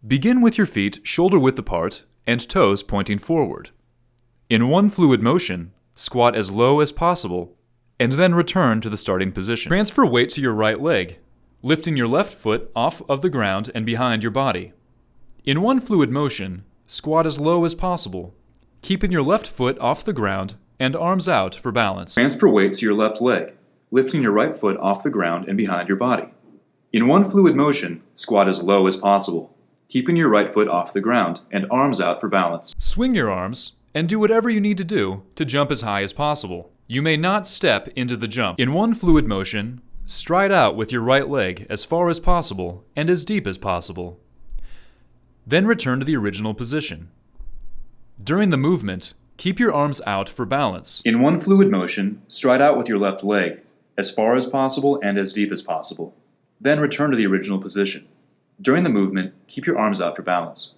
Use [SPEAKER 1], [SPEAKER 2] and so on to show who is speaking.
[SPEAKER 1] Begin with your feet shoulder-width apart and toes pointing forward. In one fluid motion, squat as low as possible, and then return to the starting position. Transfer weight to your right leg, lifting your left foot off of the ground and behind your body. In one fluid motion, squat as low as possible, keeping your left foot off the ground and arms out for balance. Transfer weight to your left leg, lifting your right foot off the ground and behind your body. In one fluid motion, squat as low as possible, keeping your right foot off the ground and arms out for balance. Swing your arms and do whatever you need to do to jump as high as possible. You may not step into the jump. In one fluid motion, stride out with your right leg as far as possible and as deep as possible. Then return to the original position. During the movement, keep your arms out for balance. In one fluid motion, stride out with your left leg as far as possible and as deep as possible. Then return to the original position. During the movement, keep your arms out for balance.